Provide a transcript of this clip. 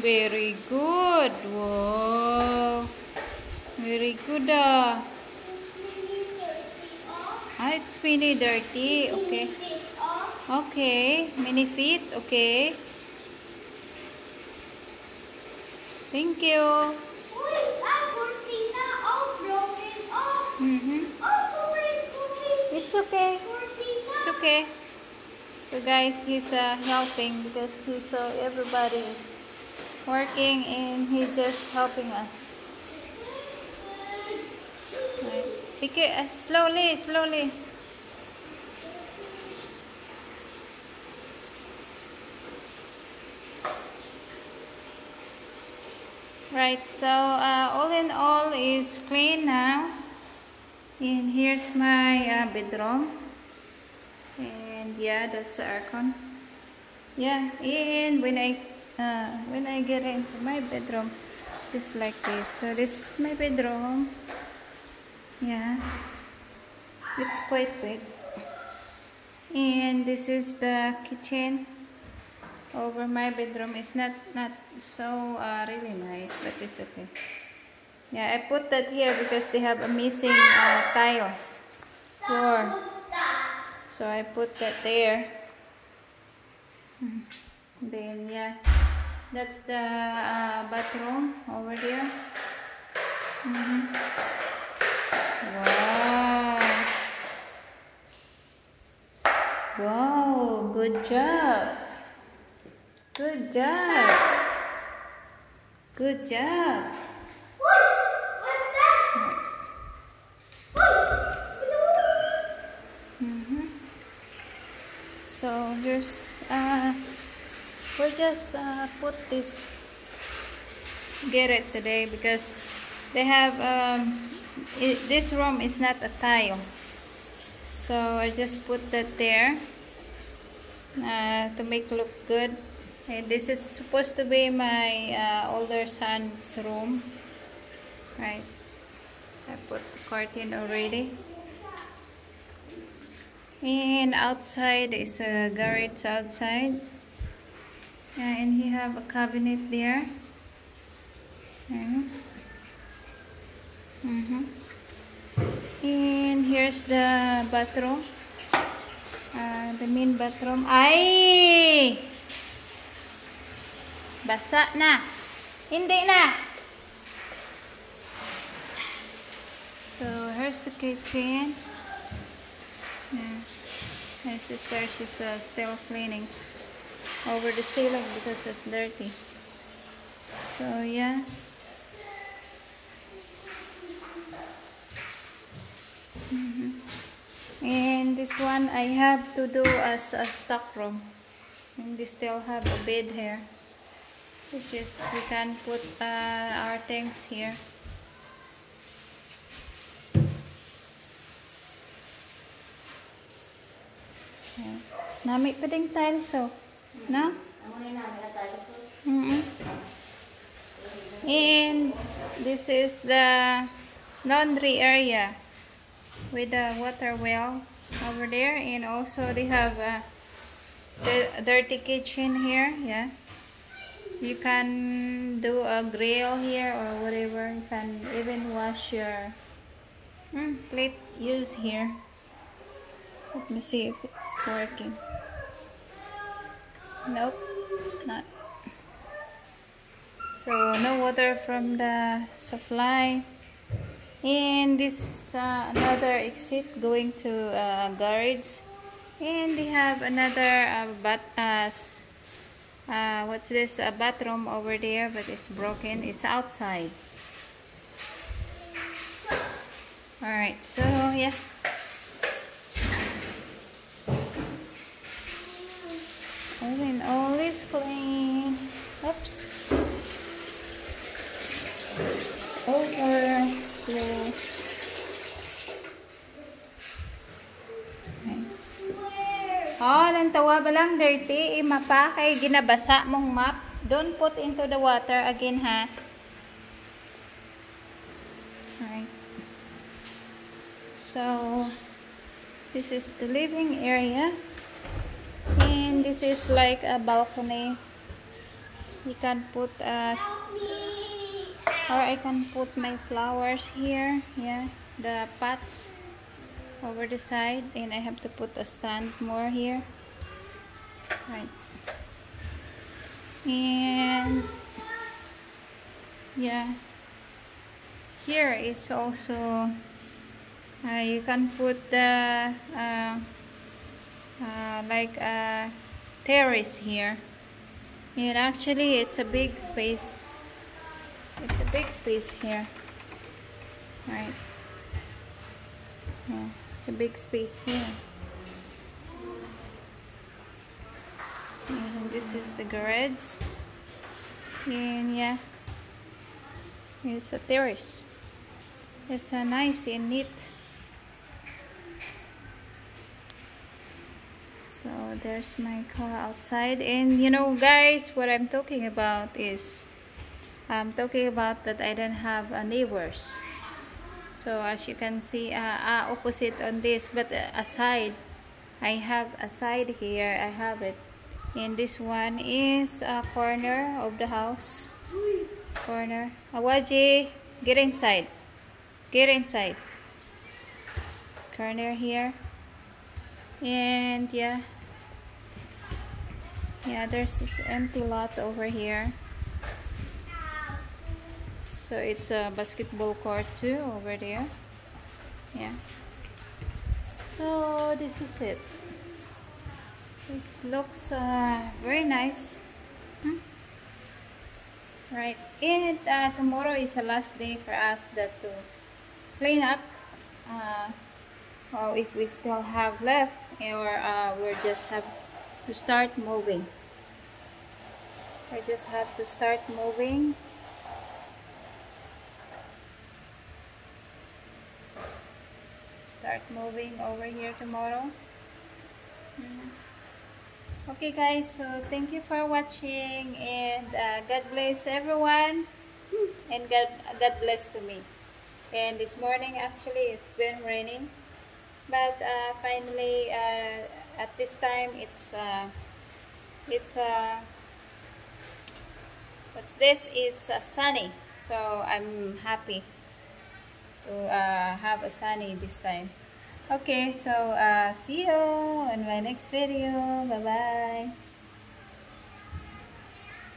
Very good. Whoa. Very good. It's mini dirty. Okay. Okay. Mini feet. Okay. Thank you. It's okay. It's okay. So guys, he's helping because everybody is working and he's just helping us. Right. Pick it slowly, slowly. Right, so all in all is clean now. And here's my bedroom. And yeah, that's the aircon. Yeah, and when I get into my bedroom, just like this. So this is my bedroom. Yeah, it's quite big. And this is the kitchen. Over my bedroom is not so really nice, but it's okay. Yeah, I put that here because they have a missing tiles floor. So I put that there. Then yeah, that's the bathroom over there. Wow. Wow, good job. Good job. Good job. What's that? So here's we're just put this Garrett today because they have this room is not a tile, so I just put that there to make it look good. And this is supposed to be my older son's room, right? So I put the curtain already. And outside is a garage outside. And he have a cabinet there. And here's the bathroom. The main bathroom. Ay! Basa na. Hindi na. So here's the kitchen. Yeah. My sister, she's still cleaning over the ceiling because it's dirty. So yeah. And this one I have to do as a stock room. And they still have a bed here. Which is we can put our things here. Yeah. Nami pa ding tiles, so. No? And this is the laundry area with the water well over there, and also they have the dirty kitchen here. Yeah, you can do a grill here or whatever. You can even wash your plate use here. Let me see if it's working. Nope, it's not. So no water from the supply. And this another exit going to garage. And they have another what's this? A bathroom over there, but it's broken. It's outside. Alright, so yeah. All in all, it's clean. Oops. It's over. Yeah. Oh, nantawa ba lang dirty? Mapa kay ginabasa mong map. Don't put into the water again, ha? Alright. So, this is the living area. And this is like a balcony. You can put Help me. or I can put my flowers here. Yeah, the pots over the side, and I have to put a stand more here. Right. And yeah, here is also you can put the like a terrace here. And actually it's a big space. It's a big space here. Right. Yeah, it's a big space here. And this is the garage. And yeah, it's a terrace. It's a nice and neat. So there's my car outside. And you know guys, what I'm talking about is I'm talking about that I don't have neighbors. So as you can see, opposite on this, but aside, I have a side here. I have it. And this one is a corner of the house. Corner. Awaji, get inside. Get inside. Corner here. And yeah. Yeah, there's this empty lot over here. So it's a basketball court too over there. Yeah. So this is it. It looks very nice. Right. And tomorrow is the last day for us to clean up. Or if we still have left, or we'll just have to start moving. We just have to start moving. Start moving over here tomorrow. Okay guys, so thank you for watching, and God bless everyone, and God bless to me. And this morning actually it's been raining, but finally at this time it's what's this? It's sunny, so I'm happy to have a sunny this time. Okay, so see you on my next video. Bye bye.